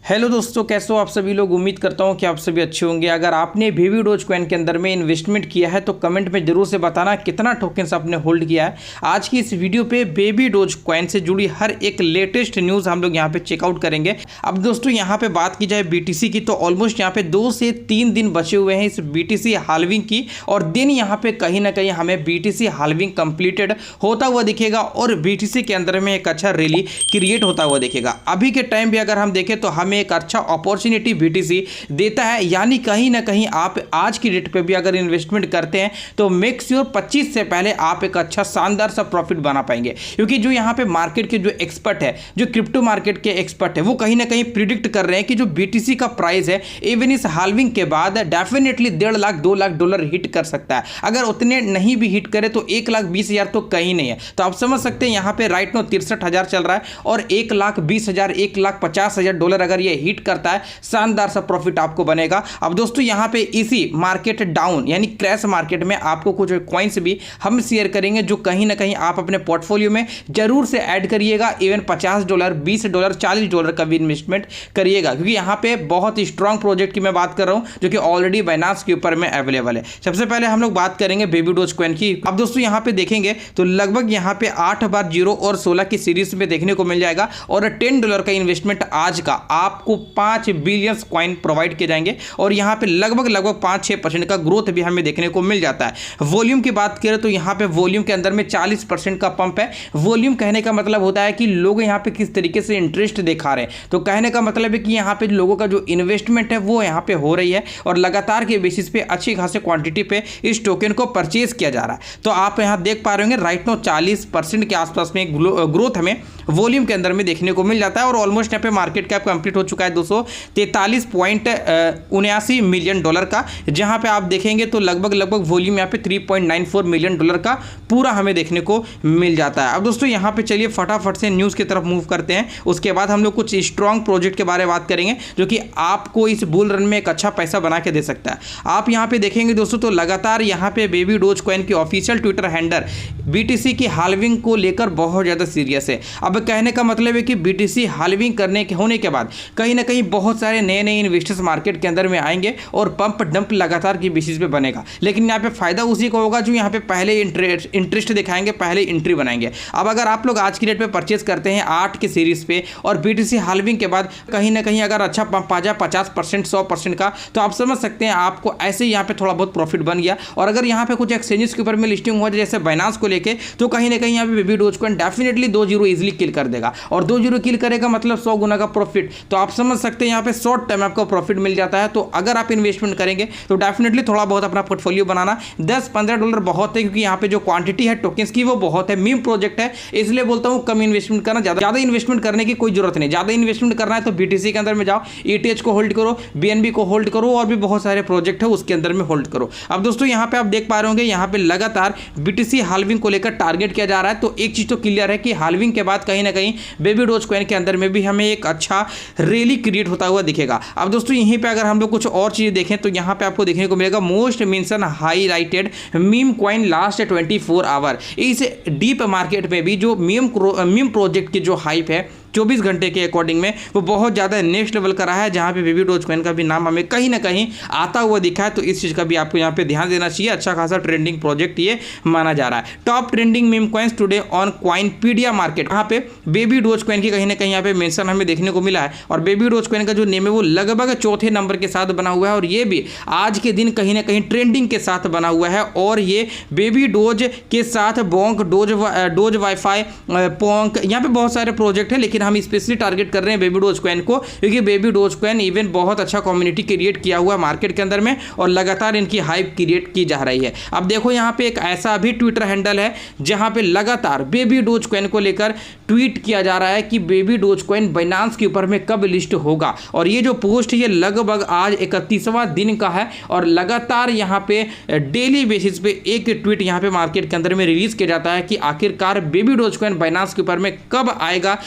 Hello दोस्तों, कैसे हो आप सभी लोग। उम्मीद करता हूं कि आप सभी अच्छे होंगे। अगर आपने बेबी डोज कॉइन के अंदर में इन्वेस्टमेंट किया है तो कमेंट में जरूर से बताना कितना टोकन्स आपने होल्ड किया है। आज की इस वीडियो पे बेबी डोज कॉइन से जुड़ी हर एक लेटेस्ट न्यूज़ हम लोग यहां पे चेकआउट करेंगे। अब दोस्तों यहां पे बात की जाए बीटीसी की तो ऑलमोस्ट यहां पे 2 से 3 दिन बचे हुए हैं इस बीटीसी हाल्विंग की, और दिन यहां पे कहीं ना कहीं हमें बीटीसी हाल्विंग कंप्लीटेड होता हुआ दिखेगा और बीटीसी के अंदर में एक अच्छा रैली क्रिएट होता हुआ दिखेगा। अभी के टाइम भी अगर हम देखें तो हमें एक अच्छा अपॉर्चुनिटी बीटीसी देता है, यानी कहीं ना कहीं आप आज की डेट पे भी अगर इन्वेस्टमेंट करते हैं तो मेक श्योर 25 से पहले आप एक अच्छा शानदार सा प्रॉफिट बना पाएंगे। क्योंकि जो यहाँ पे मार्केट के जो एक्सपर्ट है, जो क्रिप्टो मार्केट के एक्सपर्ट है, वो कहीं ना कहीं प्रिडिक्ट कर रहे हैं कि जो बीटीसी का प्राइस है इवन इस हाल्विंग के बाद definitely 1.5 lakh 2 lakh dollar hit कर सकता है। अगर उतने नहीं भी हिट करे तो 1,20,000 तो कहीं नहीं है। तो आप समझ सकते हैं यहाँ पे राइट नो 63,000 चल रहा है और 1,20,000 1,50,000 डॉलर अगर ये हिट करता है, शानदार सा प्रॉफिट आपको बनेगा। अब दोस्तों यहाँ पे इसी मार्केट डाउन यानी क्रैश मार्केट में आपको कुछ कॉइन्स भी हम शेयर करेंगे जो कहीं ना कहीं आप अपने पोर्टफोलियो में जरूर से ऐड करिएगा। इवन $50 $20 $40 का भी इन्वेस्टमेंट करिएगा, क्योंकि यहाँ पे बहुत ही स्ट्रॉन्ग प्रोजेक्ट की मैं बात कर रहा हूँ जो कि ऑलरेडी बाइनांस के ऊपर में अवेलेबल है। सबसे पहले हम लोग बात करेंगे बेबी डोज कॉइन की। अब दोस्तों यहाँ पे देखेंगे तो लगभग यहाँ पे 8 बार 0 और 16 की सीरीज में देखने को मिल जाएगा और $10 का इन्वेस्टमेंट आज का आपको 5 बिलियन कॉइन प्रोवाइड किए जाएंगे और यहां पे लगभग 5-6% का ग्रोथ भी हमें देखने को मिल जाता है। वॉल्यूम की बात करें तो यहां पे वॉल्यूम के अंदर में 40% का पंप है। वॉल्यूम कहने का मतलब होता है कि लोग यहां पे किस तरीके से इंटरेस्ट दिखा रहे हैं। तो कहने का मतलब है कि यहां पे लोगों का जो इन्वेस्टमेंट है वो यहां पे हो रही है और लगातार के बेसिस पे अच्छी खासी क्वांटिटी पे इस टोकन को परचेज किया जा रहा है। तो आप यहां देख पा रहे होंगे राइट नो 40% के आसपास में ग्रोथ हमें वॉल्यूम के अंदर में देखने को मिल जाता है और ऑलमोस्ट यहाँ पे मार्केट कैप कंप्लीट हो चुका है 243.79 मिलियन डॉलर का, जहां पे आप देखेंगे तो लगभग वॉल्यूम यहाँ पे 3.94 मिलियन डॉलर का पूरा हमें देखने को मिल जाता है। अब दोस्तों यहाँ पे चलिए फटाफट से न्यूज़ की तरफ मूव करते हैं। उसके बाद हम लोग कुछ स्ट्रॉन्ग प्रोजेक्ट के बारे में बात करेंगे जो कि आपको इस बुल रन में एक अच्छा पैसा बना के दे सकता है। आप यहाँ पे देखेंगे दोस्तों तो लगातार यहाँ पे बेबी डोज कॉइन की ऑफिशियल ट्विटर हैंडल बीटीसी की हाल्विंग को लेकर बहुत ज़्यादा सीरियस है। अब कहने का मतलब है कि बीटीसी हाल्विंग करने के होने के बाद कहीं ना कहीं बहुत सारे नए इन्वेस्टर्स मार्केट के अंदर में आएंगे और पंप डंप लगातार की बेसिस पे बनेगा। लेकिन यहाँ पे फायदा उसी को होगा जो यहाँ पे पहले इंटरेस्ट दिखाएंगे, पहले एंट्री बनाएंगे। अब अगर आप लोग आज की डेट पे परचेज करते हैं 8 की सीरीज पे और बीटीसी हाल्विंग के बाद कहीं ना कहीं अगर अच्छा पंप आ जाए 50% 100% का, तो आप समझ सकते हैं आपको ऐसे ही यहाँ पे थोड़ा बहुत प्रॉफिट बन गया। और अगर यहाँ पे कुछ एक्सचेंजेस के ऊपर में लिस्टिंग हुआ जैसे बाइनांस को लेके, तो कहीं ना कहीं यहाँ पे baby doge coin definitely 2-0 easily kill कर देगा और 2-0 किल करेगा मतलब 100 गुना का प्रॉफिट। तो आप समझ सकते हैं यहाँ पे शॉर्ट टाइम आपको प्रॉफिट मिल जाता है। तो अगर आप इन्वेस्टमेंट करेंगे तो डेफिनेटली थोड़ा बहुत अपना पोर्टफोलियो बनाना, $10-15 बहुत है, क्योंकि यहाँ पे जो क्वांटिटी है टोकन्स की वो बहुत है। मीम प्रोजेक्ट है, इसलिए बोलता हूँ कम इन्वेस्टमेंट करना, ज़्यादा इन्वेस्टमेंट करने की कोई जरूरत नहीं। ज़्यादा इन्वेस्टमेंट करना है तो बीटीसी के अंदर में जाओ, ETH को होल्ड करो, BNB को होल्ड करो और भी बहुत सारे प्रोजेक्ट है उसके अंदर में होल्ड करो। अब दोस्तों यहाँ पे आप देख पा रहे होंगे यहाँ पे लगातार बीटीसी हाल्विंग को लेकर टारगेट किया जा रहा है। तो एक चीज तो क्लियर है कि हाल्विंग के बाद कहीं ना कहीं बेबी डोज कॉइन के अंदर में भी हमें एक अच्छा रैली क्रिएट होता हुआ दिखेगा। अब दोस्तों यहीं पे अगर हम लोग कुछ और चीजें देखें तो यहाँ पे आपको देखने को मिलेगा most mention highlighted meme coin last 24 hour. इस डीप मार्केट में भी जो मीम प्रोजेक्ट की जो हाइप है 24 घंटे के अकॉर्डिंग में वो बहुत ज़्यादा नेक्स्ट लेवल का रहा है, जहाँ पे बेबी डोज कॉइन का भी नाम हमें कहीं ना कहीं आता हुआ दिखा है। तो इस चीज़ का भी आपको यहाँ पे ध्यान देना चाहिए। अच्छा खासा ट्रेंडिंग प्रोजेक्ट ये माना जा रहा है। Top trending meme coins today on Coinpedia market, यहाँ पे बेबी डोज कॉइन की कहीं ना कहीं यहाँ पे मेंशन हमें देखने को मिला है और बेबी डोज कॉइन का जो नेम है वो लगभग 4थे नंबर के साथ बना हुआ है और ये भी आज के दिन कहीं ना कहीं ट्रेंडिंग के साथ बना हुआ है। और ये बेबी डोज के साथ बोंक डोज वाईफाई पोंक, यहाँ पे बहुत सारे प्रोजेक्ट है, लेकिन हम स्पेशली टारगेट कर रहे हैं बेबी डोज कॉइन को, क्योंकि बेबी डोज कॉइन इवन बहुत अच्छा कम्युनिटी क्रिएट किया हुआ है मार्केट के अंदर में और लगातार इनकी हाइप क्रिएट की जा रही है। अब देखो यहाँ पे एक ऐसा भी ट्विटर हैंडल है जहां पे लगातार बेबी डोज कॉइन को लेकर ट्वीट किया जा रहा है कि बेबी डोज कॉइन बाइनांस के ऊपर में कब लिस्ट होगा। और ये जो पोस्ट है ये लगभग आज 31वां दिन का है और लगातार यहाँ पे डेली बेसिस पे एक ट्वीट यहाँ पे मार्केट के अंदर में रिलीज किया जाता है कि आखिरकार बेबी डोज कॉइन बाइनांस के ऊपर में कब आएगा,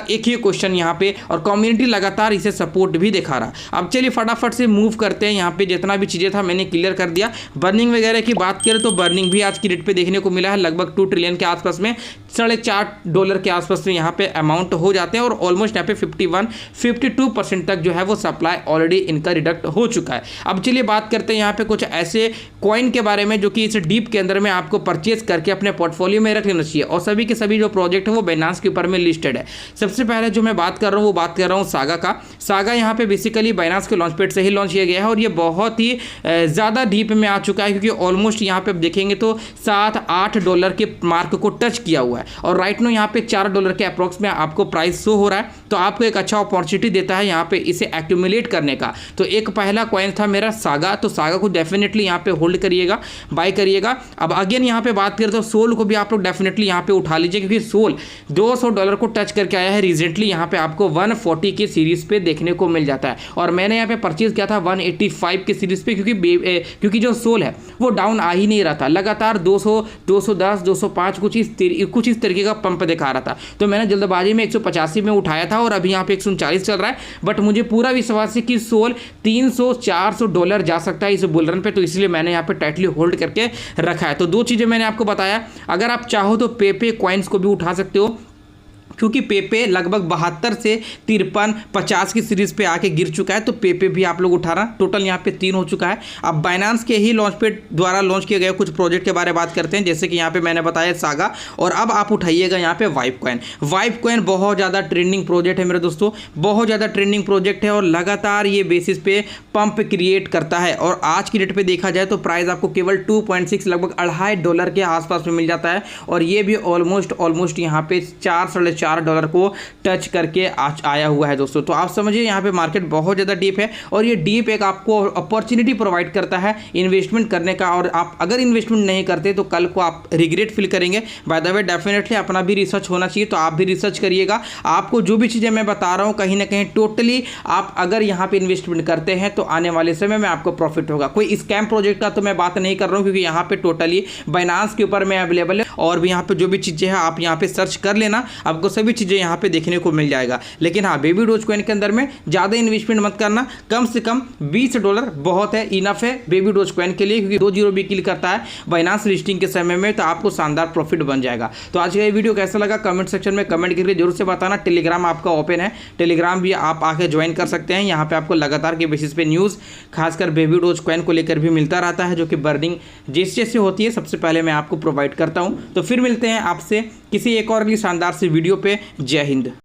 एक ही क्वेश्चन यहाँ पे, और कम्युनिटी लगातार इसे सपोर्ट भी दिखा रहा। अब चलिए फटाफट से मूव करते हैं। यहाँ पे जितना भी चीज़ें था मैंने क्लियर कर दिया। बर्निंग वगैरह की बात करें तो बर्निंग भी आज की डेट पे देखने को मिला है लगभग 2 ट्रिलियन के आसपास में, $4.5 डॉलर के आसपास में यहाँ पे अमाउंट हो जाते हैं और ऑलमोस्ट यहाँ पे 51-52% तक जो है वो सप्लाई ऑलरेडी इनका रिडक्ट हो चुका है। अब चलिए बात करते हैं यहाँ पे कुछ ऐसे कॉइन के बारे में जो कि इस डीप के अंदर में आपको परचेज करके अपने पोर्टफोलियो में रख लेना चाहिए और सभी के सभी जो प्रोजेक्ट है वो बाइनेंस के ऊपर में लिस्टेड है। सबसे पहले जो मैं बात कर रहा हूँ वो बात कर रहा हूँ सागा का। सागा यहाँ पे बेसिकली बाइनेंस के लॉन्चपैड से ही लॉन्च किया गया है और ये बहुत ही ज़्यादा डीप में आ चुका है क्योंकि ऑलमोस्ट यहाँ पे देखेंगे तो $7-8 के मार्क को टच किया हुआ है और राइट नो यहाँ पे $4 के अप्रॉक्स में आपको प्राइस शो हो रहा है। तो आपको एक अच्छा अपॉर्चुनिटी देता है यहाँ पे इसे एक्यूमुलेट करने का। तो एक पहला कॉइन था मेरा सागा, तो सागा को डेफिनेटली यहाँ पे होल्ड करिएगा, बाय करिएगा। अब अगेन यहाँ पे बात करें तो सोल को भी आप लोग डेफिनेटली यहाँ पे उठा लीजिए क्योंकि सोल $200 को टच करके आया है रिसेंटली। यहाँ पे आपको 140 के सीरीज पे देखने को मिल जाता है और मैंने यहाँ पे परचेज किया था 185 के सीरीज पे क्योंकि जो सोल है वो डाउन आ ही नहीं रहा था, लगातार 200, 210, 205 कुछ इस तरीके का पंप दिखा रहा था। तो मैंने जल्दबाजी में 185 में उठाया था और अभी यहाँ पे 139 चल रहा है। बट मुझे पूरा विश्वास है कि सोल $300-400 जा सकता है इस बुल रन पे, तो इसलिए मैंने यहाँ पे टाइटली होल्ड करके रखा है। तो दो चीज़ें मैंने आपको बताया। अगर आप चाहो तो पेपे कॉइन्स को भी उठा सकते हो क्योंकि पेपे लगभग 72 से 53, 50 की सीरीज पे आके गिर चुका है। तो पेपे भी आप लोग उठा रहा, टोटल यहाँ पे 3 हो चुका है। अब बाइनेंस के ही लॉन्चपैड द्वारा लॉन्च किए गए कुछ प्रोजेक्ट के बारे में बात करते हैं, जैसे कि यहाँ पे मैंने बताया सागा। और अब आप उठाइएगा यहाँ पे वाइब कॉइन। वाइब कॉइन बहुत ज़्यादा ट्रेंडिंग प्रोजेक्ट है मेरे दोस्तों, बहुत ज़्यादा ट्रेंडिंग प्रोजेक्ट है और लगातार ये बेसिस पे पंप क्रिएट करता है। और आज की डेट पे देखा जाए तो प्राइस आपको केवल 2.6 लगभग $2.5 के आसपास में मिल जाता है और ये भी ऑलमोस्ट यहाँ पे $4 को टच करके आया हुआ है दोस्तों। तो आप समझिए यहाँ पे मार्केट बहुत ज़्यादा डीप है और ये डीप एक आपको अपॉर्चुनिटी प्रोवाइड करता है इन्वेस्टमेंट करने का। और आप अगर इन्वेस्टमेंट नहीं करते तो कल को आप रिग्रेट फील करेंगे। बाय द वे डेफिनेटली अपना भी रिसर्च होना चाहिए, तो आप भी रिसर्च करिएगा। आपको जो भी चीज़ें मैं बता रहा हूँ कहीं ना कहीं टोटली आप अगर यहाँ पे इन्वेस्टमेंट करते हैं तो आने वाले समय में आपको प्रॉफिट होगा। कोई स्कैम प्रोजेक्ट का तो मैं बात नहीं कर रहा हूँ क्योंकि यहाँ पे टोटली बाइनेंस के ऊपर में अवेलेबल है और भी यहाँ पे जो भी चीज़ें हैं आप यहाँ पे सर्च कर लेना, आपको सभी चीज़ें यहाँ पे देखने को मिल जाएगा। लेकिन हाँ, बेबी डोज कॉइन के अंदर में ज़्यादा इन्वेस्टमेंट मत करना, कम से कम $20 बहुत है, इनफ है बेबी डोज कॉइन के लिए क्योंकि 2 भी किल करता है बाइनेंस लिस्टिंग के समय में, तो आपको शानदार प्रॉफिट बन जाएगा। तो आज का ये वीडियो कैसा लगा कमेंट सेक्शन में कमेंट करके जरूर से बताना। टेलीग्राम आपका ओपन है, टेलीग्राम भी आप आके ज्वाइन कर सकते हैं। यहाँ पे आपको लगातार के बेसिस पे न्यूज़ खासकर बेबी डोज कॉइन को लेकर भी मिलता रहता है, जो कि बर्निंग जैसे होती है सबसे पहले मैं आपको प्रोवाइड करता हूँ। तो फिर मिलते हैं आपसे किसी एक और शानदार सी वीडियो पे। जय हिंद।